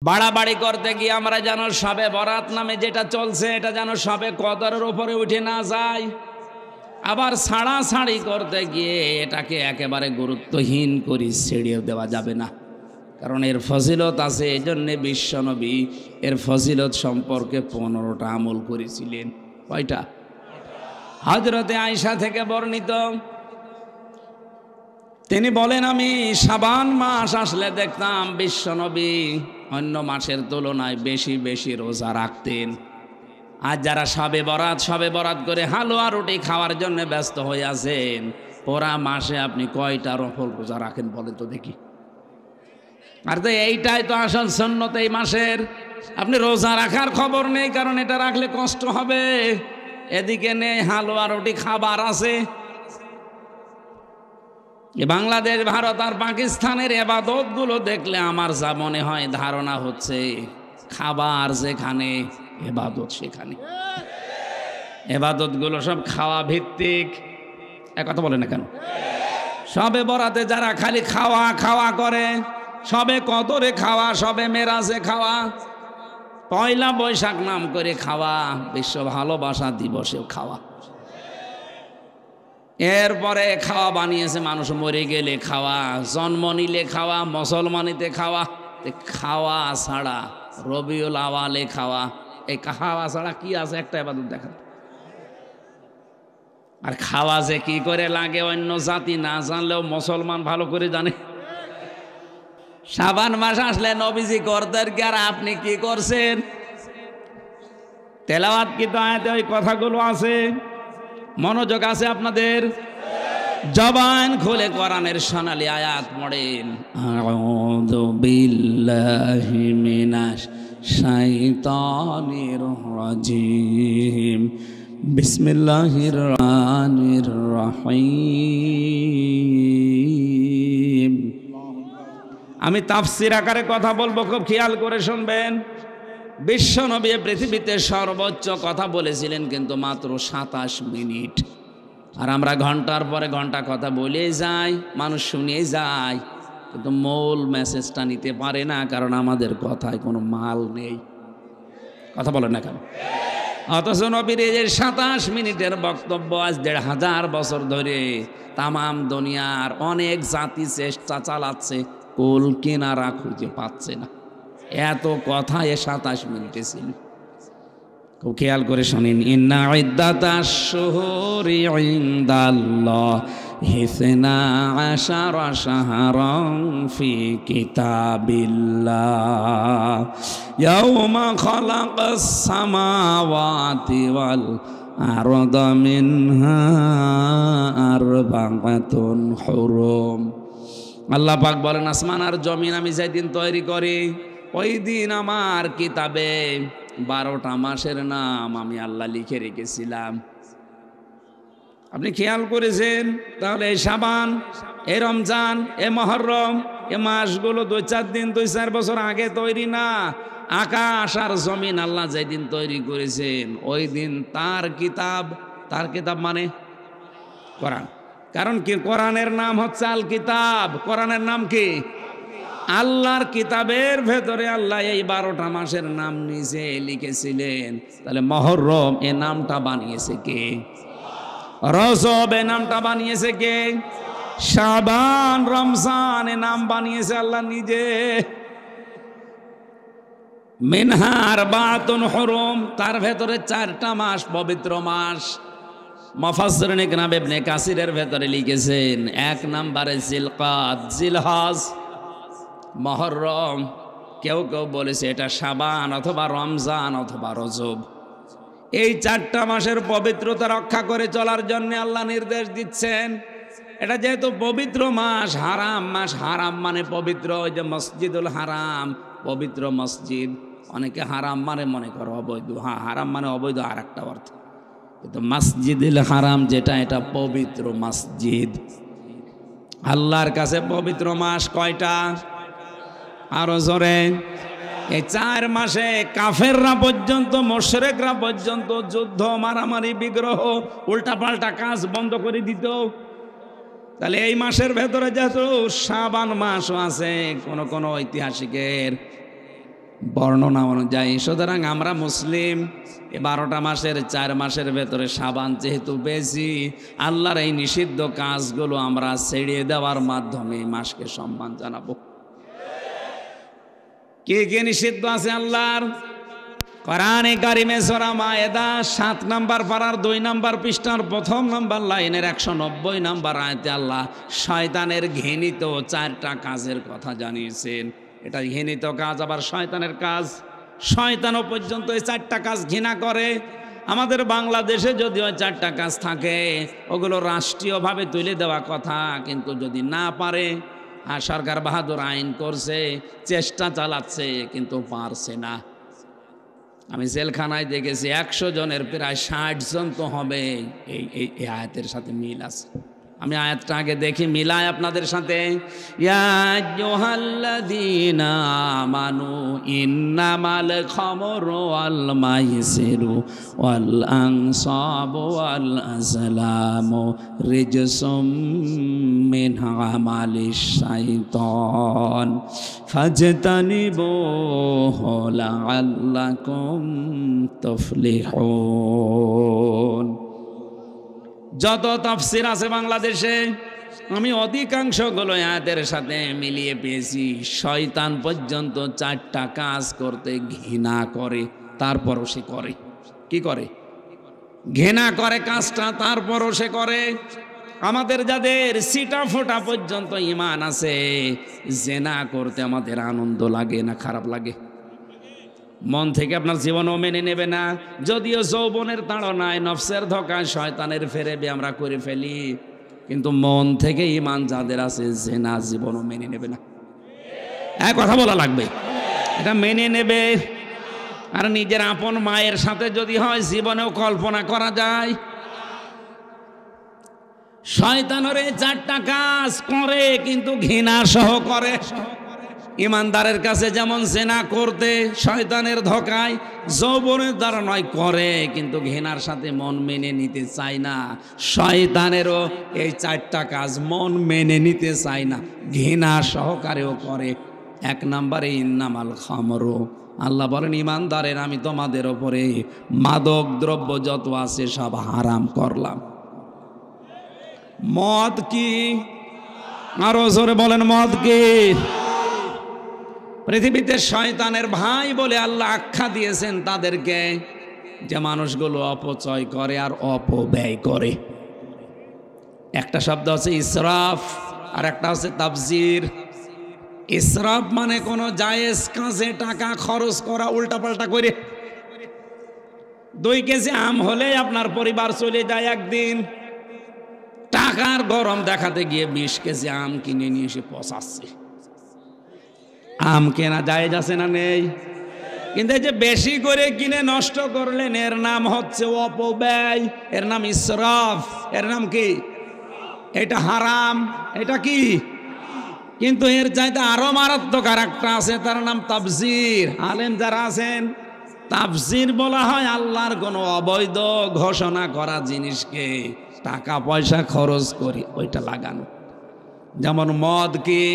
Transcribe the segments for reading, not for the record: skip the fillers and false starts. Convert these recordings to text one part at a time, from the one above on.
বাড়াবাড়ি করতে গিয়ে আমরা যেন সবে বরাত নামে যেটা চলছে এটা যেন সবে কদরের উপরে উঠে না যায়। আবার ছাড়াছাড়ি করতে গিয়ে এটাকে একেবারে গুরুত্বহীন করে ছেড়িয়ে দেওয়া যাবে না, কারণ এর ফজিলত আছে। এই জন্যে বিশ্বনবী এর ফজিলত সম্পর্কে 15টা আমল করেছিলেন। কয়টা? হযরতে আয়েশা থেকে বর্ণিত, তিনি বলেন, আমি শাবান মাস আসলে দেখতাম বিশ্বনবী অন্য মাসের তুলনায় বেশি বেশি রোজা রাখতেন। আর যারা সবে বরাত করে হালুয়া রুটি খাওয়ার জন্য ব্যস্ত হয়ে আছেন, পুরা মাসে আপনি কয়টা নফল রোজা রাখেন বলেন তো দেখি। আর তো এইটাই তো আসল সুন্নত এই মাসের। আপনি রোজা রাখার খবর নেই, কারণ এটা রাখলে কষ্ট হবে। এদিকে নেই হালুয়া রুটি খাবার আছে। বাংলাদেশ, ভারত আর পাকিস্তানের এবাদত গুলো দেখলে আমার যা মনে হয়, ধারণা হচ্ছে খাবার যেখানে এবাদত সেখানে। এবাদত গুলো সব খাওয়া ভিত্তিক। কথা বলে না কেন? সবে বরাতে যারা খালি খাওয়া খাওয়া করে, সবে কদরে খাওয়া, সবে মেরাজে খাওয়া, পয়লা বৈশাখ নাম করে খাওয়া, বিশ্ব ভালোবাসা দিবসেও খাওয়া, এরপরে খাওয়া বানিয়েছে মানুষ মরে গেলে খাওয়া, জন্ম নিলে খাওয়া, মুসলমানিতে খাওয়া। খাওয়া ছাড়া রবিউল আওয়ালে খাওয়া, এই খাওয়া ছাড়া কি আছে? একটা ইবাদত দেখা। আর খাওয়া যে কি করে লাগে অন্য জাতি না জানলেও মুসলমান ভালো করে জানে। শাবান মাস আসলে নবীজি করতেন কি, আর আপনি কি করছেন? তেলাওয়াত কি তো আয়াতে ওই কথাগুলো আছে? মনোযোগ আছে আপনাদের? জবান খুলে কোরআনের সোনালী আয়াত পড়েন। আউযু বিল্লাহি মিনাশ শাইতানির রাজিম, বিসমিল্লাহির রহমানির রহিম। আমি তাফসীর আকারে কথা বলবো, খুব খেয়াল করে শুনবেন। বিশ্বনবী পৃথিবীতে সর্বোচ্চ কথা বলেছিলেন কিন্তু মাত্র 27 মিনিট। আর আমরা ঘন্টার পরে ঘন্টা কথা বলেই যাই, মানুষ শুনিয়ে যায়, কিন্তু মূল মেসেজটা নিতে পারে না, কারণ আমাদের কথায় কোনো মাল নেই। কথা বলেন না কেন? অথচ নবীর এই 27 মিনিটের বক্তব্য আজ 1500 বছর ধরে তামাম দুনিয়ার অনেক জাতি চেষ্টা চালাচ্ছে, কুল কিনারা খুঁজে পাচ্ছে না। এত কথা 27 মিনিটে ছিল। খুব খেয়াল করে শুনেন। ইন্না ইদ্দাতাশ শুহুরি ইনদাল্লাহি 12 শাহরান ফি কিতাবিল্লাহ ইয়াওমা খালাকাস সামাওয়াতি ওয়াল আরদা মিনহা আরবাআতুন হুরুম। আল্লাহ পাক বলেন, আসমান আর জমিন আমি যেদিন তৈরি করি, ওই দিন আমার কিতাবে 12টা মাসের নাম আমি আল্লাহ লিখে রেখেছিলাম। আপনি খেয়াল করেছেন? তাহলে এই শাবান, এই রমজান, এই মুহররম, এই মাসগুলো 2-4 দিন 2-4 বছর আগে তৈরি না। আকাশ আর জমিন আল্লাহ যেদিন তৈরি করেছেন, ওই দিন তার কিতাব মানে কোরআন। কারণ কি? কোরআনের নাম হচ্ছে আল কিতাব। কোরআনের নাম কি? আল্লাহর কিতাবের ভেতরে আল্লাহ এই 12টা মাসের নাম নিজে লিখেছিলেন। তাহলে মুহররম এ নামটা বানিয়েছে কে? রজব এ নামটা বানিয়েছে কে? শাবান, রমজান এ নাম বানিয়েছে আল্লাহ নিজে। মিনহা আরবাআতুন হুরুম, তার ভেতরে 4টা মাস পবিত্র মাস। মুফাসসিরিন ইকরাম ইবনে কাসিরের ভেতরে লিখেছেন, 1 নম্বরে জিলকাদ, জিলহজ, মুহররম। কেউ কেউ বলেছে এটা শাবান অথবা রমজান অথবা রজব। এই 4টা মাসের পবিত্রতা রক্ষা করে চলার জন্য আল্লাহ নির্দেশ দিচ্ছেন। এটা যেহেতু পবিত্র মাস, হারাম মাস, হারাম মানে পবিত্র। ওই যে মসজিদুল হারাম, পবিত্র মসজিদ। অনেকে হারাম মানে মনে করো অবৈধ। হ্যাঁ, হারাম মানে অবৈধ আর একটা অর্থ, কিন্তু মসজিদুল হারাম যেটা, এটা পবিত্র মসজিদ। আল্লাহর কাছে পবিত্র মাস কয়টা? আরো জোরে। এই 4 মাসে কাফেররা পর্যন্ত, মুশরিকরা পর্যন্ত যুদ্ধ, মারামারি, বিগ্রহ, উল্টাপাল্টা কাজ বন্ধ করে দিত। তাহলে এই মাসের ভেতরে যেহেতু শাবান মাসও আছে, কোন কোন ঐতিহাসিকের বর্ণনা অনুযায়ী। সুতরাং আমরা মুসলিম, 12টা মাসের 4 মাসের ভেতরে সাবান যেহেতু বেশি, আল্লাহর এই নিষিদ্ধ কাজগুলো আমরা ছেড়ে দেওয়ার মাধ্যমে এই মাসকে সম্মান জানাবো। কে কে নিষিদ্ধ আছে আল্লাহর? কোরআনে কারিমে সূরা মায়েদা 7 নম্বর পারার 2 নম্বর পৃষ্ঠার 1 নম্বর লাইনের 190 নম্বর আয়াতে আল্লাহ শয়তানের ঘৃণিত 4টা কাজের কথা জানিয়েছেন। এটা ঘৃণিত কাজ, আবার শয়তানের কাজ। শয়তানও পর্যন্ত এই 4টা কাজ ঘৃণা করে। আমাদের বাংলাদেশে যদি ওই 4টা কাজ থাকে, ওগুলো রাষ্ট্রীয়ভাবে তুলে দেওয়া কথা, কিন্তু যদি না পারে, আর সরকার বাহাদুর আইন করছে, চেষ্টা চালাচ্ছে, কিন্তু পারছে না। আমি জেলখানায় দেখেছি 100 জনের প্রায় 60 জন তো হবে এই আয়াতের সাথে মিল আছে। আমি আয়াতটা আগে দেখি, মিলাই আপনাদের সাথে। ইয়া আইয়ুহাল্লাযীনা আমানু ইন্নামাল খামরু ওয়াল মাইসিরু ওয়াল আনসাবু ওয়াল আজলামু রিজসুম মিন আমালিশ শাইতান ফাজতানিবুহু লাআল্লাকুম তুফলিহুন। যত তাফসির আছে বাংলাদেশে, আমি অধিকাংশগুলো আয়াতের সাথে মিলিয়ে পেয়েছি। শয়তান পর্যন্ত 4টা কাজ করতে ঘৃণা করে, তারপরও সে করে। কি করে? ঘৃণা করে কাজটা, তারপরও সে করে। আমাদের যাদের সিটা ফোটা পর্যন্ত ঈমান আছে, জেনা করতে আমাদের আনন্দ লাগে না খারাপ লাগে? মন থেকে আপনার জীবনও মেনে নেবে না। যদিও যৌবনের তাড়নায়, নফসের ধোঁকায়, শয়তানের ফেরেবে আমরা করে ফেলি, কিন্তু মন থেকে ঈমান যাদের আছে, জেনা জীবনও মেনে নেবে না। এক কথা বলা লাগবে, এটা মেনে নেবে। আর নিজের আপন মায়ের সাথে যদি হয়, জীবনেও কল্পনা করা যায়। শয়তানের এই 4টা কাজ করে, কিন্তু ঘৃণা সহ করে। ইমানদারের কাছে যেমন জেনা করতে শয়তানের ধোঁকায়, যৌবনের দ্বারা নয় করে, কিন্তু ঘৃণার সাথে মন মেনে নিতে চায় না। শয়তানেরও এই 4টা কাজ মন মেনে নিতে চায় না, ঘৃণা সহকারেও করে। 1 নম্বরে ইন্নামাল খামরু, আল্লাহ বলেন ইমানদারের আমি তোমাদের ওপরে মাদক দ্রব্য যত আছে সব হারাম করলাম। মদ কি? আরো জোরে বলেন, মদ কি? পৃথিবীতে শয়তানের ভাই বলে আল্লাহ আখ্যা দিয়েছেন তাদেরকে, যে মানুষগুলো অপচয় করে আর অপব্যয় করে। একটা শব্দ হচ্ছে ইসরাফ, আর একটা হচ্ছে তাবজির। ইসরাফ মানে কোনো জায়েজ কাজে টাকা খরচ করা উল্টাপাল্টা করে। 2 কেজি আম হলে আপনার পরিবার চলে যায় একদিন, টাকার গরম দেখাতে গিয়ে 20 কেজি আম কিনে নিয়ে এসে পচাচ্ছে। আম কেনা জায়েজ আছে না নেই? কিন্তু এই যে বেশি করে কিনে নষ্ট করলেন, এর নাম হচ্ছে অপব্যয়, এর নাম ইসরাফ, এর নাম কি? এটা হারাম। এটা কি? কিন্তু এর চাইতে আরো মারাত্মক আর একটা আছে, তার নাম তাবজির। আলেম যারা আছেন, তাবজির বলা হয় আল্লাহর কোনো অবৈধ ঘোষণা করা জিনিসকে টাকা পয়সা খরচ করি ওইটা লাগানো। যেমন মদ কি?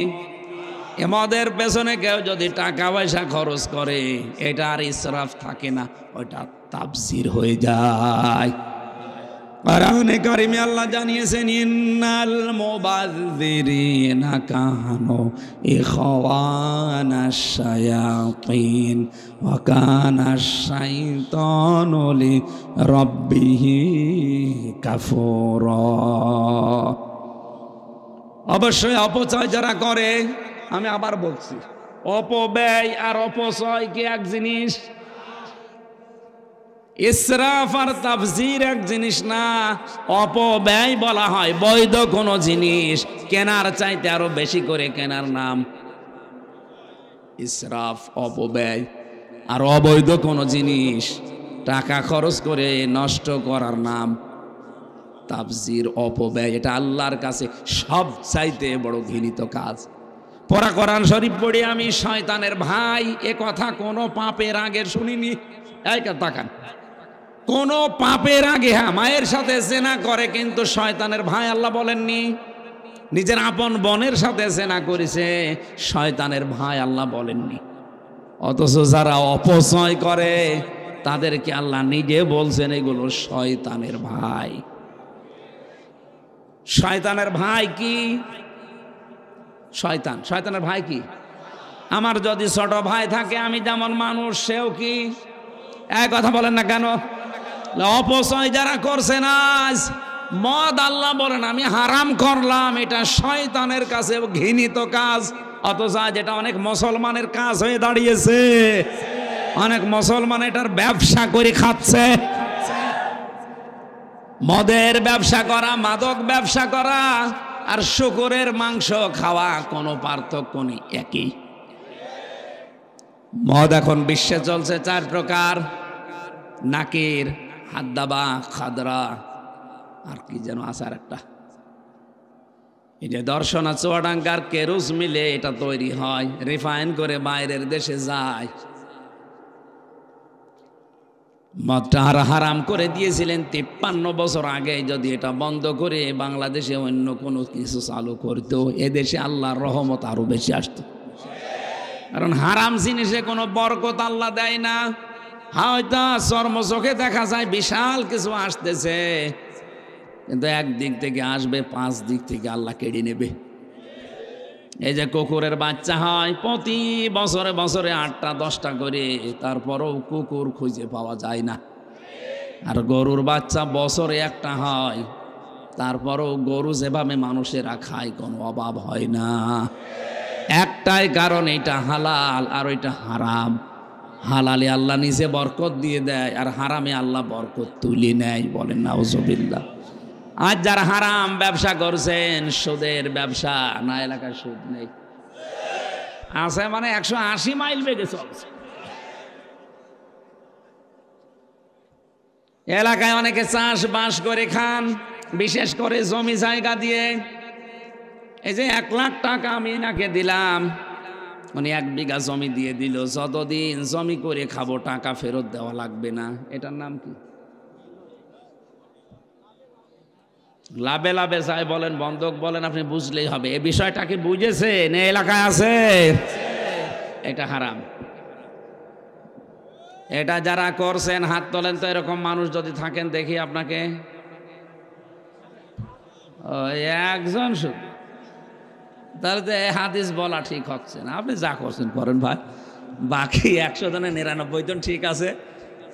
এ মদের পেছনে কেউ যদি টাকা পয়সা খরচ করে, এটা আর ইসরাফ থাকে না, ওইটা তাবজির হয়ে যায়। কোরআনে কারিমে আল্লাহ জানিয়েছেন ইন্নাল মুবাযযিরিনা কানু ইখওয়ানাশ শায়াতিন ওয়া কানাশ শাইতানু লিরাব্বিহি কাফুরা। অবশ্যই অপচয় যারা করে, আমি আবার বলছি, অপব্যয় আর অপচয় কি এক জিনিস? ইসরাফ আর তাবজির এক জিনিস না। অপব্যয় বলা হয় বৈধ কোনো জিনিস কেনার চাইতে আরো বেশি করে কেনার নাম ইসরাফ, অপব্যয়। আর অবৈধ কোনো জিনিস টাকা খরচ করে নষ্ট করার নাম তাবজির, অপব্যয়। এটা আল্লাহর কাছে সব চাইতে বড় ঘৃণিত কাজ। পড়া কোরআন শরীফ পড়ি আমি, শয়তানের ভাই এ কথা কোনো পাপের আগে শুনিনি। তাকান, কোন পাপের আগে, হ্যাঁ মায়ের সাথে জেনা করে, কিন্তু শয়তানের ভাই আল্লাহ বলেননি। নিজের আপন বোনের সাথে জেনা করেছে, শয়তানের ভাই আল্লাহ বলেননি। অথচ যারা অপচয় করে তাদেরকে আল্লাহ নিজে বলছেন এগুলো শয়তানের ভাই। শয়তানের ভাই কি? শয়তান। শয়তানের ভাই কি? আমার যদি ছোট ভাই থাকে আমি যেমন মানুষ, সেও কি? এক কথা বলেন না কেন? অপচয় যারা করছেন, আজ মদ আল্লাহ বলেন আমি হারাম করলাম, এটা শয়তানের কাছে ঘৃণিত কাজ। অথচ আজ এটা অনেক মুসলমানের কাজ হয়ে দাঁড়িয়েছে। অনেক মুসলমান এটার ব্যবসা করে খাচ্ছে। মদের ব্যবসা করা, মাদক ব্যবসা করা আর শুকরের মাংস খাওয়া কোনো পার্থক্য নেই, একই। মদ এখন বিশ্বে চলছে 4 প্রকার: নাকির, হাদ্দাবা, খাদরা, আর কি যেন আছে আর একটা। এই যে দর্শনা, চুয়াডাঙ্গার কেরুজ মিলে এটা তৈরি হয়, রিফাইন করে বাইরের দেশে যায়। মদটা হারাম করে দিয়েছিলেন 53 বছর আগে। যদি এটা বন্ধ করে বাংলাদেশে অন্য কোনো কিছু চালু করতো, এদেশে আল্লাহর রহমত আরো বেশি আসতো। কারণ হারাম জিনিসে কোনো বরকত আল্লাহ দেয় না। হয়তো চর্ম চোখে দেখা যায় বিশাল কিছু আসতেছে, কিন্তু একদিক থেকে আসবে, 5 দিক থেকে আল্লাহ কেড়ে নেবে। এই যে কুকুরের বাচ্চা হয় প্রতি বছরে বছরে 8টা 10টা করে, তারপরেও কুকুর খুঁজে পাওয়া যায় না। আর গরুর বাচ্চা বছরে একটা হয়, তারপরেও গরু যেভাবে মানুষেরা খায় কোনো অভাব হয় না। একটাই কারণ, এটা হালাল আর ওইটা হারাম। হালালে আল্লাহ নিজে বরকত দিয়ে দেয়, আর হারামে আল্লাহ বরকত তুলে নেয়। বলেন নাউজুবিল্লাহ। আজ যারা হারাম ব্যবসা করছেন, সুদের ব্যবসা, না এলাকায় সুদ নেই আছে মানে 180 মাইল বেগে চলছে। এলাকায় অনেকে চাষবাস করে খান, বিশেষ করে জমি জায়গা দিয়ে। এই যে 1 লাখ টাকা আমি এনাকে দিলাম, উনি 1 বিঘা জমি দিয়ে দিল, যতদিন জমি করে খাবো টাকা ফেরত দেওয়া লাগবে না। এটার নাম কি? লাভে লাভে চাই বলেন, বন্ধক বলেন, আপনি বুঝলেই হবে। এই বিষয়টা কি বুঝেছেন? এই এলাকায় আছে, এটা হারাম। এটা যারা করছেন হাত তোলেন তো। এরকম মানুষ যদি থাকেন দেখি আপনাকে। একজন শুধু, তাহলে তো হাদিস বলা ঠিক হচ্ছে না। আপনি যা করছেন করেন ভাই, বাকি 100 জনের 99 জন ঠিক আছে।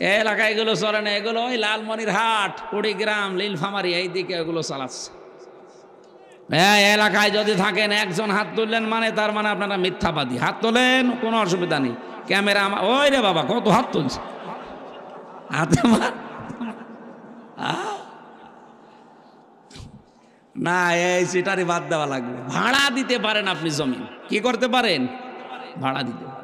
এই এলাকায় এগুলো চলে না। এগুলো ওই লালমনিরহাট, কুড়িগ্রাম, নীলফামারী এই দিকে এগুলো চালাচ্ছে। এলাকায় যদি থাকেন, একজন হাত তুললেন মানে তার মানে আপনারা মিথ্যাবাদী। হাত তোলেন, কোনো অসুবিধা নেই। ক্যামেরা ওই রে বাবা, কত হাত তুলছে, হাতে না। এই সিটারি বাদ দেওয়া লাগবে। ভাড়া দিতে পারেন আপনি জমি, কি করতে পারেন? ভাড়া দিতে পারেন।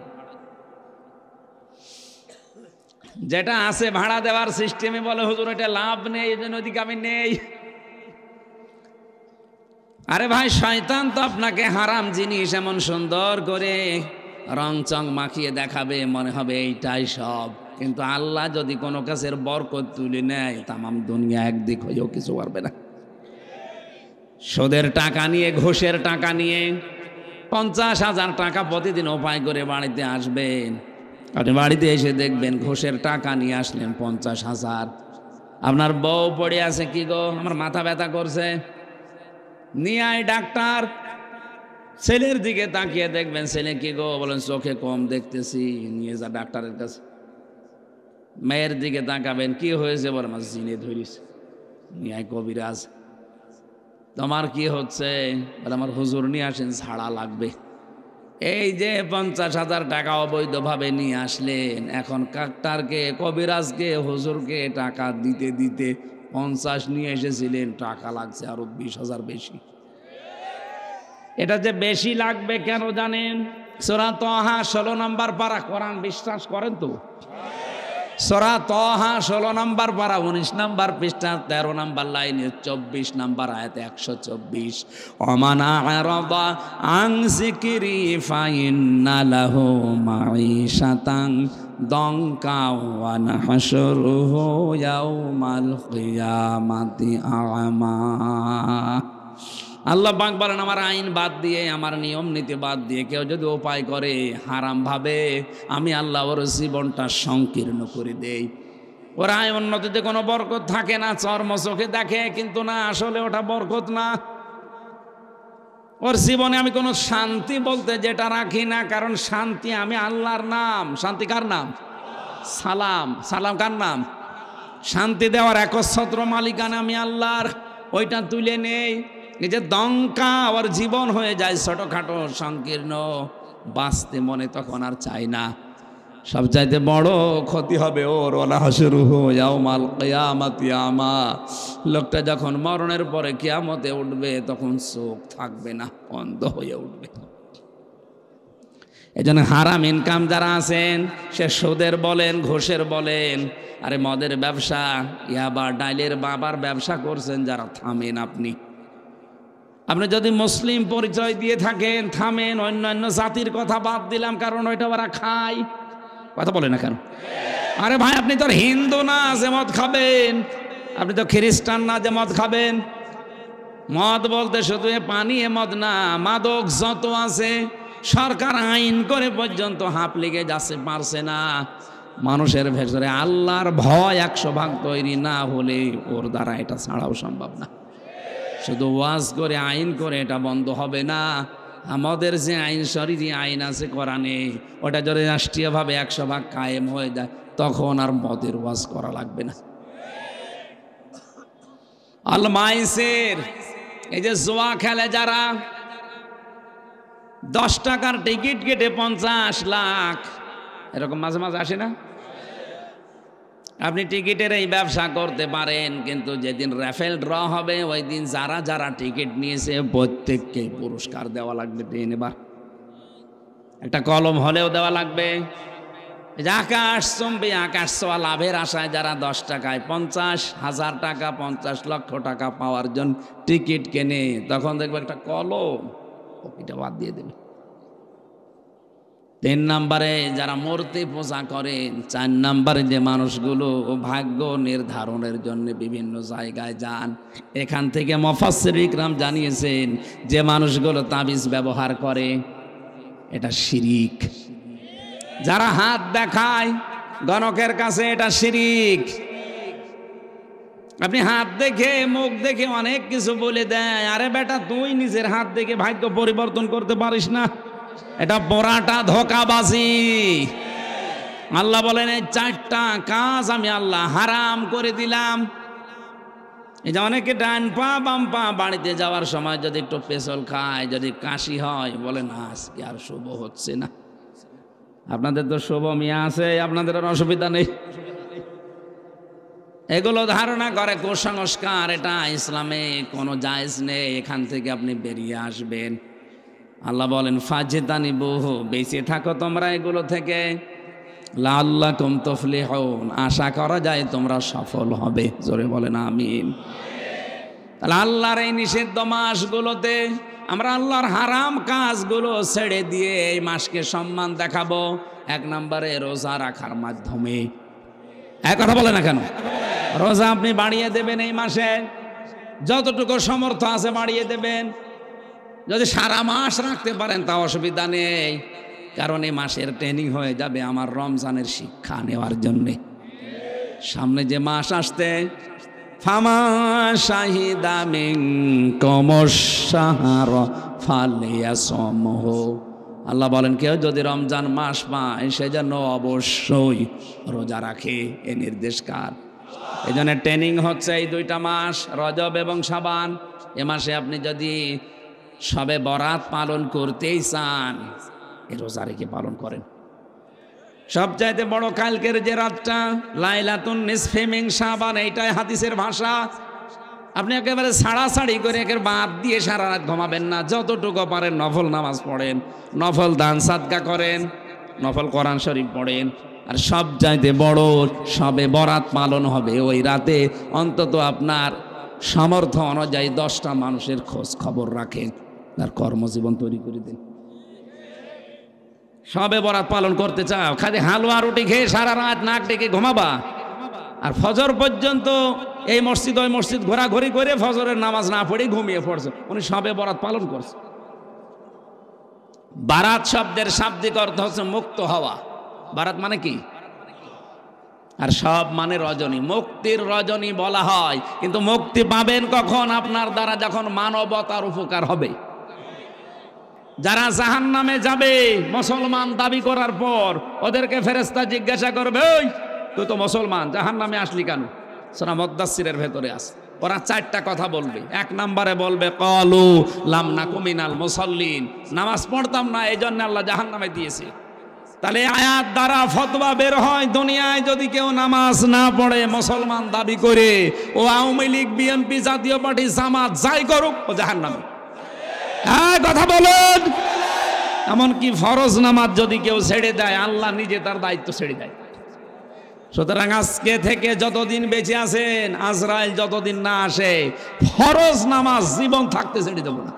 যেটা আছে ভাড়া দেওয়ার সিস্টেমে বলে হুজুর এটা লাভ নেই, এই জন্য ওদিকে আমি নেই। আরে ভাই, শয়তান তো আপনাকে হারাম জিনিস এমন সুন্দর করে রং চং মাখিয়ে দেখাবে, মনে হবে এইটাই সব। কিন্তু আল্লাহ যদি কোনো কাছের বরকত তুলে নেয়, তামাম দুনিয়া একদিক হয়েও কিছু পারবে না। সুদের টাকা নিয়ে, ঘুষের টাকা নিয়ে 50,000 টাকা প্রতিদিন উপায় করে বাড়িতে আসবেন। আপনি বাড়িতে এসে দেখবেন ঘুষের টাকা নিয়ে আসলেন 50,000। আপনার বউ পড়ে আছে, কি গো আমার মাথা ব্যথা করছে, নিয়ে আয় ডাক্তার। ছেলের দিকে তাকিয়ে দেখবেন, ছেলে কি গো, বলেন চোখে কম দেখতেছি, নিয়ে যা ডাক্তারের কাছে। মেয়ের দিকে তাকাবেন, কি হয়েছে, বলে আমার জিনে ধরিস, নিয়ে আয় কবিরাজ। তোমার কি হচ্ছে, বলে আমার হুজুর নিয়ে আসেন, ঝাড়া লাগবে। এই যে 50,000 টাকা অবৈধভাবে নিয়ে আসলেন, এখন ডাক্তারকে, কবিরাজকে, হুজুরকে টাকা দিতে দিতে 50 নিয়ে এসেছিলেন, টাকা লাগছে আরো 20,000 বেশি। এটা যে বেশি লাগবে কেন জানেন? সূরা তাহা 16 নম্বর পারা। কোরআন বিশ্বাস করেন তো? সূরা তাহা 16 নম্বর পারা, 19 নম্বর পৃষ্ঠা, 13 নম্বর লাইনে 24 নম্বর আয়াতে 124। ওমানা আরাদা আন যিকরি ফাইন্না লাহু মাঈশাতান দঙ্কা ওয়া নাহশুরুহু ইয়াউমাল কিয়ামাতি আ'মা। আল্লাহ পাক বলেন আমার আইন বাদ দিয়ে, আমার নিয়ম নীতি বাদ দিয়ে কেউ যদি উপায় করে হারাম ভাবে, আমি আল্লাহ ওর জীবনটা সংকীর্ণ করে দেই। ওর আয় উন্নতিতে কোনো বরকত থাকে না, চর্ম চোখে দেখে কিন্তু না, আসলে ওটা বরকত না। ওর জীবনে আমি কোনো শান্তি বলতে যেটা রাখি না, কারণ শান্তি আমি আল্লাহর নাম। শান্তি কার নাম? সালাম। সালাম কার নাম? শান্তি দেওয়ার একচ্ছত্র মালিকানা আমি আল্লাহর। ওইটা তুলে নেই, এই যে দঙ্কা ওর জীবন হয়ে যায় ছোটখাটো সংকীর্ণ, বাঁচতে মনে তখন আর চাই না। সবচাইতে বড় ক্ষতি হবে ওর, ওলা হাসরুহু ইয়াউমাল কিয়ামাতি আমা। লোকটা যখন মরণের পরে কিয়ামতে উঠবে তখন চোখ থাকবে না, অন্ধ হয়ে উঠবে। এই জন্য হারাম ইনকাম যারা আছেন, সে সুদের বলেন, ঘুষের বলেন, আরে মদের ব্যবসা, ইয়াবা ডাইলের বাবার ব্যবসা করছেন যারা, থামেন। আপনি যদি মুসলিম পরিচয় দিয়ে থাকেন থামেন। অন্যান্য জাতির কথা বাদ দিলাম, কারণ ওইটা ওরা খায়। কথা বলে না কেন? আরে ভাই, আপনি তো হিন্দু না যে মদ খাবেন, আপনি তো খ্রিস্টান না যে মদ খাবেন। মদ বলতে শুধু পানি এ মদ না, মাদক যত আছে সরকার আইন করে পর্যন্ত হাঁপ লেগে যাচ্ছে, পারছে না। মানুষের ভেতরে আল্লাহর ভয় 100% তৈরি না হলে ওর দ্বারা এটা ছাড়াও সম্ভব না। শুধু ওয়াজ করে আইন করে এটা বন্ধ হবে না। আমাদের যে আইন শরীরি আইন আছে কোরআনে, ওটা যদি রাষ্ট্রীয়ভাবে 100% কায়েম হয়ে যায় তখন আর মদের ওয়াজ করা লাগবে না। আল মাইসির, এই যে জুয়া খেলে যারা, 10 টাকার টিকিট কেটে 50 লাখ, এরকম মাঝে মাঝে আসে না? আপনি টিকিটের এই ব্যবসা করতে পারেন, কিন্তু যেদিন রেফেল ড্র হবে ওই দিন যারা যারা টিকিট নিয়েছে প্রত্যেককে পুরস্কার দেওয়া লাগবে। এবার একটা কলম হলেও দেওয়া লাগবে। আকাশ চুম্বি আকাশ ছোঁয়া লাভের আশায় যারা 10 টাকায় 50,000 টাকা 50 লক্ষ টাকা পাওয়ার জন্য টিকিট কেনে, তখন দেখবে একটা কলম, এটা বাদ দিয়ে দেবে। 3 নম্বরে যারা মূর্তি পূজা করেন, 4 নম্বরে যে মানুষগুলো ভাগ্য নির্ধারণের জন্য বিভিন্ন জায়গায় যান, এখান থেকে মুফাসসির ইকরাম জানিয়েছেন যে মানুষগুলো তাবিজ ব্যবহার করে এটা শিরিক। যারা হাত দেখায় গণকের কাছে, এটা শিরিক। আপনি হাত দেখে মুখ দেখে অনেক কিছু বলে দেয়, আরে বেটা তুই নিজের হাত দেখে ভাগ্য পরিবর্তন করতে পারিস না, এটা বড়াটা ধোঁকাবাজি। আল্লাহ বলেন এই 4টা কাজ আমি আল্লাহ হারাম করে দিলাম। এই যে অনেকে ডান পা বাম পা বাড়িতে যাওয়ার সময় যদি একটু পেছল খায়, যদি কাশি হয়, বলে না আজকে আর শুভ হচ্ছে না। আপনাদের তো শুভ মিয়া আছে, আপনাদের আর অসুবিধা নেই। এগুলো ধারণা করে কুসংস্কার, এটা ইসলামে কোনো জায়েজ নেই, এখান থেকে আপনি বেরিয়ে আসবেন। আল্লাহ বলেন ফাজতানিবুহু, বেঁচে থাকো তোমরা এগুলো থেকে, লাআল্লাকুম তুফলিহুন, আশা করা যায় তোমরা সফল হবে। জোরে বলেন আমিন। তাহলে আল্লাহর এই নিষিদ্ধ মাসগুলোতে আমরা আল্লাহর হারাম কাজগুলো ছেড়ে দিয়ে এই মাসকে সম্মান দেখাবো। 1 নম্বরে রোজা রাখার মাধ্যমে। এক কথা বলে না কেন? রোজা আপনি বাড়িয়ে দেবেন এই মাসে, যতটুকু সমর্থ আছে বাড়িয়ে দেবেন। যদি সারা মাস রাখতে পারেন তা অসুবিধা নেই, কারণ এই মাসের ট্রেনিং হয়ে যাবে আমার রমজানের শিক্ষা নেওয়ার জন্যে। সামনে যে মাস আসতে, ফামা শাহিদা মিনকুমুশ শাহরা ফালিয়াসমহু, আল্লাহ বলেন কেউ যদি রমজান মাস পায় সে যেন অবশ্যই রোজা রাখে। এ নির্দেশ কার? এই জন্য ট্রেনিং হচ্ছে এই 2টা মাস, রজব এবং শাবান। এ মাসে আপনি যদি সবে বরাত পালন করতেই চান, এই রোজা রেখে পালন করেন। সবচাইতে বড় কালকের যে রাতটা লাইলাতুন নিসফি মিন শাবান, এইটাই হাদিসের ভাষা। আপনি একেবারে ছাড়াছাড়ি করে একের বাদ দিয়ে সারা রাত ঘুমাবেন না। যতটুকু পারেন নফল নামাজ পড়েন, নফল দান সাদকা করেন, নফল কোরআন শরীফ পড়েন। আর সবচাইতে বড় সবে বরাত পালন হবে ওই রাতে। অন্তত আপনার সামর্থ্য অনুযায়ী 10টা মানুষের খোঁজ খবর রাখেন, তার কর্মজীবন তৈরি করে দিন। সবে বরাত পালন করতে চাও, খালি হালুয়া রুটি খেয়ে সারা রাত নাক ডেকে ঘুমাবা, আর ফজর পর্যন্ত এই মসজিদ ওই মসজিদ ঘোরাঘুরি করে ফজরের নামাজ না পড়ে ঘুমিয়ে পড়ছে, উনি সবে বরাত পালন করছে। বারাত শব্দের শাব্দিক অর্থ হচ্ছে মুক্ত হওয়া। বারাত মানে কি? আর সব মানে রজনী, মুক্তির রজনী বলা হয়। কিন্তু মুক্তি পাবেন কখন? আপনার দ্বারা যখন মানবতার উপকার হবে। যারা জাহান্নামে যাবে মুসলমান দাবি করার পর, ওদেরকে ফেরেশতা জিজ্ঞাসা করবে, ওই তুই তো মুসলমান, জাহান্নামে আসলি কেন? সূরা মুদ্দাসসিরের ভেতরে আছে। ওরা চারটা কথা বলবে। এক নম্বরে বলবে ক্বালু লাম নাকু মিনাল মুসাল্লিন, নামাজ পড়তাম না, এই জন্য আল্লাহ জাহান্নামে দিয়েছে। তাহলে আয়াত দ্বারা ফতোয়া বের হয়, দুনিয়ায় যদি কেউ নামাজ না পড়ে মুসলমান দাবি করে, ও আওয়ামী লীগ, বিএনপি, জাতীয় পার্টি, জামাত যাই করুক, ও জাহান্নামে। হ্যাঁ, কথা বলুন। এমনকি ফরজ নামাজ যদি কেউ ছেড়ে দেয়, আল্লাহ নিজে তার দায়িত্ব ছেড়ে দেয়। সুতরাং আজকে থেকে যতদিন বেঁচে আছেন, আজরাইল যতদিন না আসে, ফরজ নামাজ জীবন থাকতে ছেড়ে দেব না।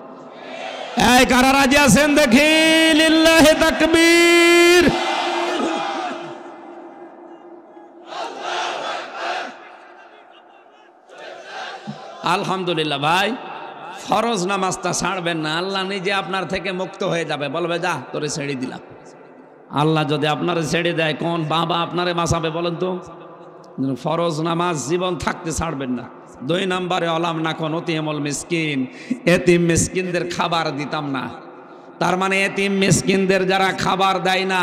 এই কারা রাজি আছেন দেখি? লিল্লাহি তাকবীর। আলহামদুলিল্লাহ। ভাই, ফরজ নামাজটা ছাড়বেন না, আল্লাহ নিজে আপনার থেকে মুক্ত হয়ে যাবে, বলবে যা তোরে ছেড়ে দিলাম। আল্লাহ যদি আপনারে ছেড়ে দেয়, কোন বাবা আপনারে বাঁচাবে বলেন তো? ফরজ নামাজ জীবন থাকতে ছাড়বেন না। দুই নম্বরে অলাম না কোন অতিমল মিসকিন, এতিম মিসকিনদের খাবার দিতাম না। তার মানে এতিম মিসকিনদের যারা খাবার দেয় না,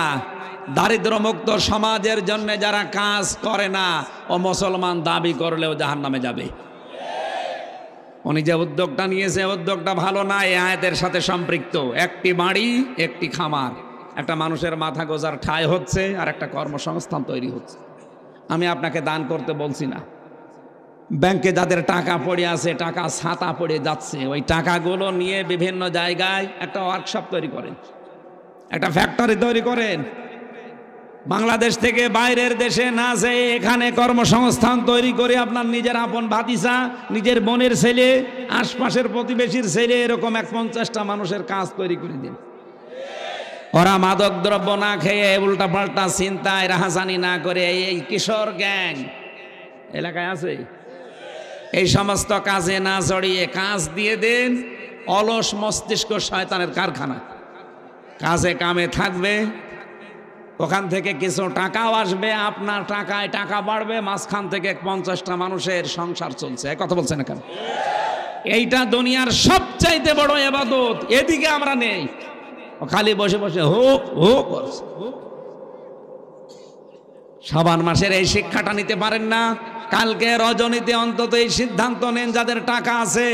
দারিদ্র্যমুক্ত সমাজের জন্য যারা কাজ করে না, ও মুসলমান দাবি করলেও জাহান্নামে যাবে। উনি যে উদ্যোগটা নিয়েছে, উদ্যোগটা ভালো না, এই আয়াতের সাথে সম্পৃক্ত। একটি বাড়ি, একটি খামার, একটা মানুষের মাথা গোজার ঠাঁই হচ্ছে, আর একটা কর্মসংস্থান তৈরি হচ্ছে। আমি আপনাকে দান করতে বলছি না। ব্যাংকে যাদের টাকা পড়ে আছে, টাকা ছাতা পড়ে যাচ্ছে, ওই টাকাগুলো নিয়ে বিভিন্ন জায়গায় একটা ওয়ার্কশপ তৈরি করেন, একটা ফ্যাক্টরি তৈরি করেন। বাংলাদেশ থেকে বাইরের দেশে না যেয়ে এখানে কর্মসংস্থান তৈরি করে আপনার নিজের আপন ভাতিজা, নিজের বোনের ছেলে, আশপাশের প্রতিবেশীর ছেলে, এরকম 50টা মানুষের কাজ তৈরি করে দিন। ওরা মাদক দ্রব্য না খেয়ে, উল্টাপাল্টা চিন্তায় রাহাজানি না করে, এই কিশোর গ্যাং এলাকায় আছে, এই সমস্ত কাজে না জড়িয়ে কাজ দিয়ে দেন। অলস মস্তিষ্ক শয়তানের কারখানা, কাজে কামে থাকবে, ওখান থেকে কিছু টাকাও আসবে, আপনার টাকায় টাকা বাড়বে, মাঝখান থেকে 50টা মানুষের সংসার চলছে। কথা বলছেন না কেন? এইটা দুনিয়ার সবচাইতে বড় ইবাদত। এদিকে আমরা নেই, খালি বসে বসে হো হো করছে। শাবান মাসের এই শিক্ষাটা নিতে পারেন না? কালকে রজনীতে অন্তত এই সিদ্ধান্ত নেন, যাদের টাকা আছে,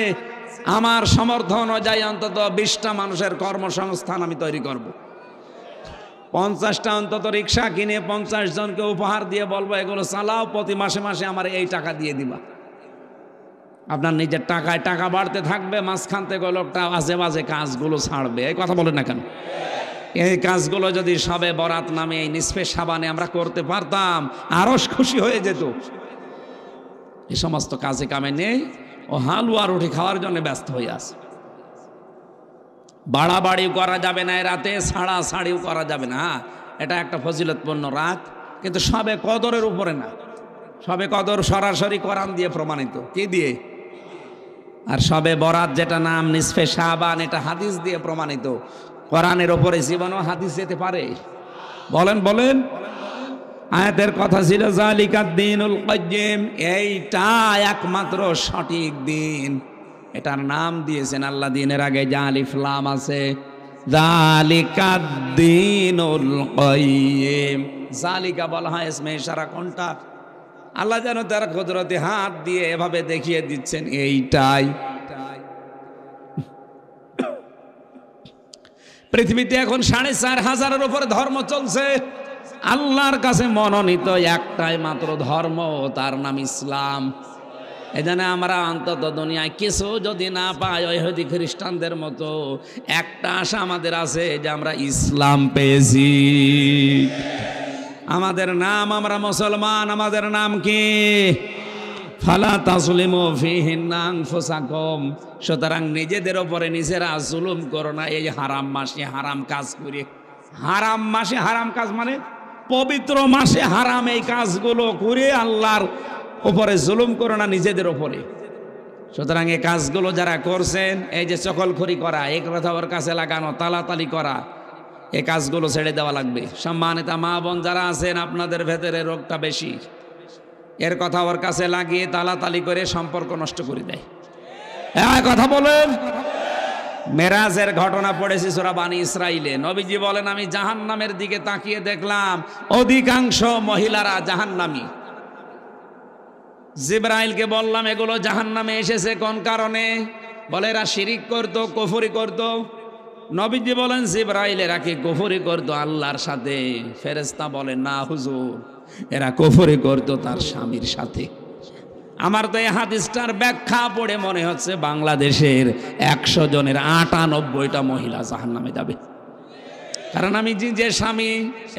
আমার সামর্থ্য অনুযায়ী অন্তত 20টা মানুষের কর্মসংস্থান আমি তৈরি করব। 50টা অন্তত রিক্সা কিনে 50 জনকে উপহার দিয়ে বলবো, এগুলো চালাও, প্রতি মাসে মাসে আমার এই টাকা দিয়ে দিবা। আপনার নিজের টাকায় টাকা বাড়তে থাকবে, মাঝখান থেকে লোকটা আজে বাজে কাজগুলো ছাড়বে। এই কথা বলেন না কেন? এই কাজগুলো যদি সবে বরাত নামে এই নিসফে শাবানে আমরা করতে পারতাম, আরো খুশি হয়ে যেত। এই সমস্ত কাজে কামে নেই, ও হালুয়া রুটি খাওয়ার জন্য ব্যস্ত হয়ে আছে। বাড়াবাড়িও করা যাবে না, রাতে ছাড়াছাড়িও করা যাবে না। এটা একটা ফজিলতপূর্ণ রাত, কিন্তু সবে কদরের উপরে না। সবে কদর সরাসরি কোরআন দিয়ে প্রমাণিত। কি দিয়ে? আর সবে বরাত যেটা নাম নিসফে শাবান, এটা হাদিস দিয়ে প্রমাণিত। কোরআনের ওপরে জীবনও হাদিস যেতে পারে? বলেন বলেন। আয়াতের কথা ছিল যালিকাদ দীনুল কাইয়্যিম, এইটা একমাত্র সঠিক দিন। এটার নাম দিয়েছেন আল্লাহ দিনের আগে যা আলিফ লাম আছে, যালিকাদ দীনুল কাইয়্যিম। যালিকা বলা হয় ইসমে ইশারা। কোনটা? আল্লাহ যেন তার কুদরতে হাত দিয়ে এভাবে দেখিয়ে দিচ্ছেন, এইটাই। পৃথিবীতে এখন 4500-এর উপরে ধর্ম চলছে। আল্লাহর কাছে মনোনীত একটাই মাত্র ধর্ম, তার নাম ইসলাম। এজন্য আমরা অন্তত দুনিয়ায় কিছু যদি না পাই, ইহুদি খ্রিস্টানদের মতো, একটা আশা আমাদের আছে যে আমরা ইসলাম পেয়েছি। আমাদের নাম, আমরা মুসলমান, আমাদের নাম কি? ফালা তাজলিমু ফিহিন্না আনফুসাকুম। সুতরাং নিজেদের ওপরে নিজেরা জুলুম করো না। এই হারাম মাসে হারাম কাজ করে, হারাম মাসে হারাম কাজ মানে পবিত্র মাসে হারাম এই কাজগুলো করে আল্লাহর উপরে জুলুম করো না নিজেদের উপরে। সুতরাং এই কাজগুলো যারা করছেন, এই যে চকলখড়ি করা, এক কথা ওর কাছে লাগানো, তালাতালি করা, এই কাজগুলো ছেড়ে দেওয়া লাগবে। সম্মানিত মা বোন যারা আছেন, আপনাদের ভেতরে রোগটা বেশি, এর কথা ওর কাছে লাগিয়ে তালাতালি করে সম্পর্ক নষ্ট করে দেয়। কথা বলেন। মেরাজের ঘটনা পড়েছি সূরা বানী ইসরাইলে। নবীজি বলেন, আমি জাহান্নামের দিকে তাকিয়ে দেখলাম অধিকাংশ মহিলারা জাহান্নামী। জিবরাইলকে বললাম, এগুলো জাহান্নামে এসেছে কোন কারণে? বলে এরা শিরিক করতো, কুফরি করতো। নবীজি বলেন, জিবরাইল এরা কি কুফরি করতো আল্লাহর সাথে? ফেরেশতা বলে, না হুজুর, এরা কুফরি করতো তার স্বামীর সাথে। আমার তো এই হাদিসটার ব্যাখ্যা পড়ে মনে হচ্ছে বাংলাদেশের 100 জনের 98টা মহিলা জাহান্নামে যাবে। কারণ আমি যে স্বামী,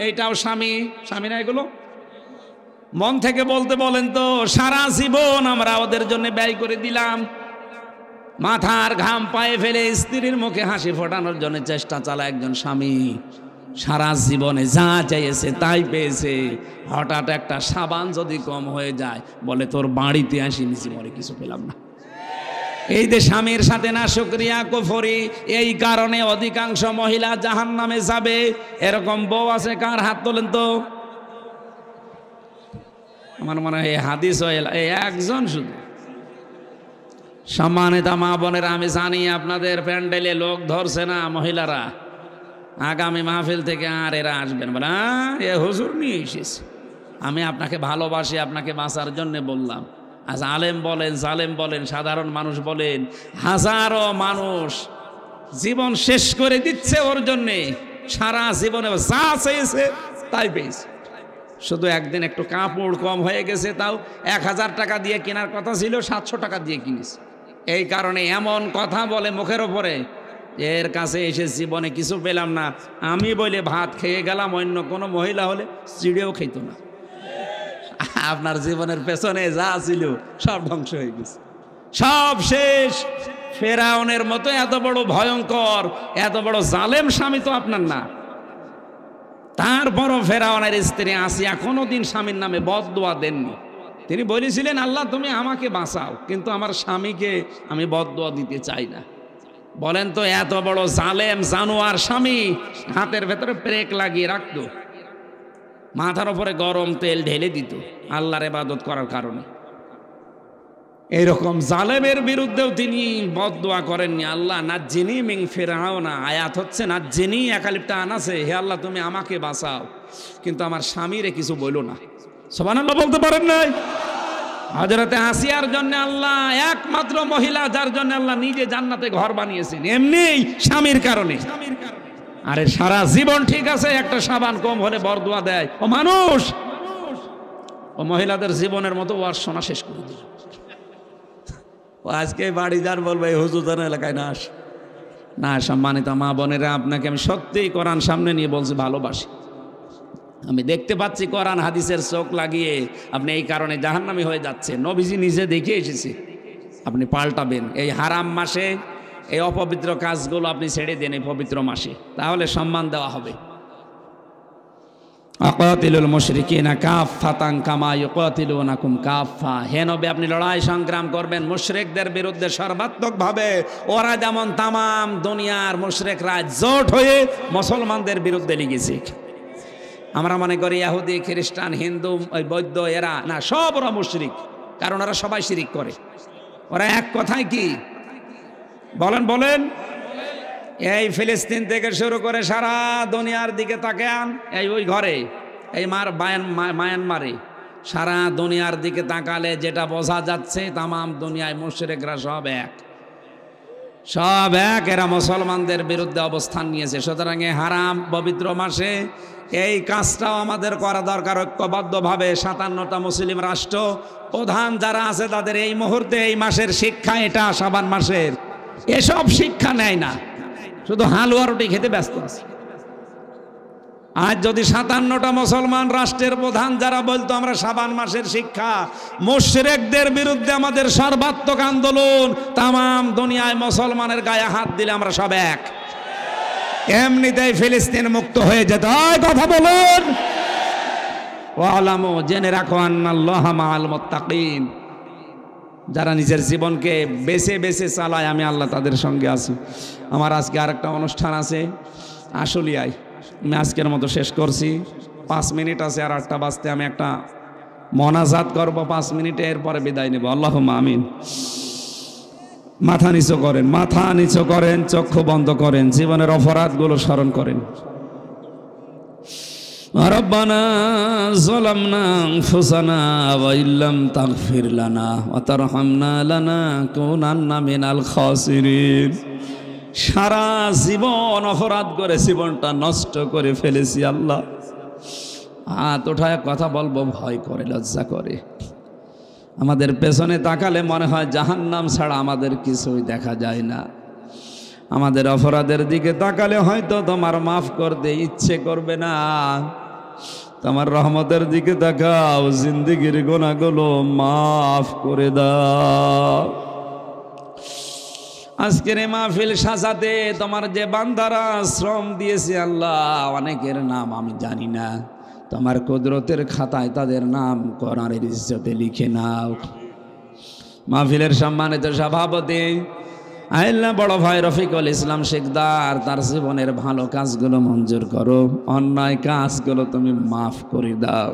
এইটাও স্বামী, স্বামী না এগুলো? মন থেকে বলতে বলেন তো, সারা জীবন আমরা ওদের জন্য ব্যয় করে দিলাম, মাথার ঘাম পায়ে ফেলে স্ত্রীর মুখে হাসি ফোটানোর জন্য চেষ্টা চালায় একজন স্বামী। সারা জীবনে যা চাইছে তাই পেয়েছে, হঠাৎ একটা সাবান যদি কম হয়ে যায়, বলে তোর বাড়িতে আসি নিচে মরে কিছু পেলাম না। এই যে স্বামীর সাথে না শুকরিয়া কুফরি, এই কারণে অধিকাংশ মহিলা জাহান্নামে যাবে। এরকম বউ আছে কার? হাত তোলেন তো। আমার মনে হয় এই হাদিস এই একজন শুধু। সম্মানিত মা বোনেরা, আমি জানি আপনাদের প্যান্ডেলে লোক ধরছে না মহিলারা, আগামী মাহফিল থেকে আর এরা আসবেন বলে, এ হুজুর নিয়ে এসেছে। আমি আপনাকে ভালোবাসি, আপনাকে বাঁচার জন্য বললাম। আজ আলেম বলেন, জালেম বলেন, সাধারণ মানুষ বলেন, হাজারো মানুষ জীবন শেষ করে দিচ্ছে ওর জন্যে। সারা জীবনে যা চেয়েছে তাই পেয়েছে। শুধু একদিন একটু কাপড় কম হয়ে গেছে, তাও 1000 টাকা দিয়ে কেনার কথা ছিল, 700 টাকা দিয়ে কিনেছে। এই কারণে এমন কথা বলে মুখের ওপরে, এর কাছে এসে জীবনে কিছু পেলাম না, আমি বলে ভাত খেয়ে গেলাম, অন্য কোনো মহিলা হলে চিড়েও খেত না। আপনার জীবনের পেছনে যা ছিল সব ধ্বংস হয়ে গেছে, সব শেষ। ফেরাউনের মতো এত বড় ভয়ঙ্কর, এত বড় জালেম স্বামী তো আপনার না। তারপরও ফেরাউনের স্ত্রী আসিয়া কোনোদিন স্বামীর নামে বদদোয়া দেননি। তিনি বলেছিলেন, আল্লাহ তুমি আমাকে বাঁচাও, কিন্তু আমার স্বামীকে আমি বদদোয়া দিতে চাই না। বলেন তো, এত বড় জালেম জানোয়ার স্বামী হাতের ভেতরে ব্রেক লাগিয়ে রাখতো, মাথার উপরে গরম তেল ঢেলে দিত আল্লাহর ইবাদত করার কারণে। এইরকম জালেমের বিরুদ্ধেও তিনি বদদোয়া করেননি। আল্লাহ নাজ্জিনি মিন ফিরআউনা, আয়াত হচ্ছে নাজ্জিনি, একালিপটা আনাছে, হে আল্লাহ তুমি আমাকে বাঁচাও, কিন্তু আমার স্বামীরে কিছু বলো না। সুবহানাল্লাহ বলতে পারেন নাই? হযরতে আসিয়ার জন্য আল্লাহ একমাত্র মহিলা যার জন্য আল্লাহ নিজে জান্নাতে ঘর বানিয়েছেন, এমনি স্বামীর কারণে। আরে সারা জীবন ঠিক আছে, একটা সাবান কম হলে বরদোয়া দেয়। ও মানুষ, ও মহিলাদের জীবনের মতো ওয়াজ শোনা শেষ করে দিল। ও আজকে বাড়ি যান বলবে এই হুজুর এলাকায় না আস না। সম্মানিত মা বোনেরা, আপনাকে আমি সত্যিই কোরআন সামনে নিয়ে বলছি, ভালোবাসি। আমি দেখতে পাচ্ছি কোরআন হাদিসের চোখ লাগিয়ে আপনি এই কারণে জাহান্নামী হয়ে যাচ্ছে। নবীজি নিজে দেখে এসেছে। আপনি পাল্টাবেন। এই হারাম মাসে এই অপবিত্র কাজগুলো আপনি ছেড়ে দেন এই পবিত্র মাসে, তাহলে সম্মান দেওয়া হবে। আকাতিলুল মুশরিকিনা কাফাতান কামা ইউকাতিলুনাকুম কাফা। হে নবী, আপনি লড়াই সংগ্রাম করবেন মুশরিকদের বিরুদ্ধে সর্বাত্মকভাবে। ওরা যেমন তামাম দুনিয়ার মুশরিকরা জোট হয়ে মুসলমানদের বিরুদ্ধে লেগেছে। আমরা মনে করি ইহুদি, খ্রিস্টান, হিন্দু, ওই বৌদ্ধ, এরা না, সব ওরা মুশরিক, কারণ ওরা সবাই শিরিক করে। ওরা এক কথায় কি বলেন বলেন? এই ফিলিস্তিন থেকে শুরু করে সারা দুনিয়ার দিকে তাকান, এই ওই ঘরে এই মায়ানমারে সারা দুনিয়ার দিকে তাকালে যেটা বোঝা যাচ্ছে, তামাম দুনিয়ায় মুশরিকরা সব এক, সব এক। এরা মুসলমানদের বিরুদ্ধে অবস্থান নিয়েছে। সুতরাং এই হারাম পবিত্র মাসে এই কাজটাও আমাদের করা দরকার ঐক্যবদ্ধভাবে। 57টা মুসলিম রাষ্ট্র প্রধান যারা আছে তাদের এই মুহূর্তে এই মাসের শিক্ষা, এটা শাবান মাসের, এসব শিক্ষা নেয় না, শুধু হালুয়া রুটি খেতে ব্যস্ত আছে। আজ যদি 57টা মুসলমান রাষ্ট্রের প্রধান যারা বলতো আমরা শাবান মাসের শিক্ষা, মুশরিকদের বিরুদ্ধে আমাদের সর্বাত্মক আন্দোলন, তামাম দুনিয়ায় মুসলমানের গায়ে হাত দিলে আমরা সব এক, এমনিতেই ফিলিস্তিন মুক্ত হয়ে যেত। কথা বলুন। ওয়ালামু, জেনে রাখো, আন্নাল্লাহা মাআল মুত্তাকিন, যারা নিজের জীবনকে বেছে বেছে চালায় আমি আল্লাহ তাদের সঙ্গে আছি। আমার আজকে আরেকটা অনুষ্ঠান আছে আশুলিয়ায়, আমি আজকের মতো শেষ করছি। 5 মিনিট আছে, আর 8টা বাজতে আমি একটা মোনাজাত করব 5 মিনিটে, এরপরে বিদায় নেব। আল্লাহুম্মা আমিন। মাথা নিচু করেন, মাথা নিচু করেন, চক্ষু বন্ধ করেন, জীবনের অপরাধগুলো স্মরণ করেন। রব্বানা যালামনা আনফুসানা ওয়া ইল্লাম তাগফির লানা ওয়া তারহামনা লানাকুনান্না মিনাল খাসিরিন। সারা জীবন অপরাধ করে জীবনটা নষ্ট করে ফেলেছি আল্লাহ। হাত ওঠায় কথা বলবো ভয় করে, লজ্জা করে। আমাদের পেছনে তাকালে মনে হয় জাহান্নাম ছাড়া আমাদের কিছুই দেখা যায় না। আমাদের অপরাধের দিকে তাকালে হয়তো তোমার মাফ করতে ইচ্ছে করবে না। তোমার রহমতের দিকে তাকাও, জিন্দেগির গুনাহগুলো মাফ করে দাও। আজকের এই মাহফিল সাজাতে তোমার যে বান্দারা শ্রম দিয়েছে আল্লাহ, অনেকের নাম আমি জানি না, তোমার কুদরতের খাতায় তাদের নাম কোরআনের ইজ্জতে লিখে নাও। মাহফিলের সম্মানিত সভাপতি আল্লাহ বড় ভাই রফিকুল ইসলাম শেখদার, তার জীবনের ভালো কাজগুলো মঞ্জুর করো, অন্যায় কাজগুলো তুমি মাফ করে দাও।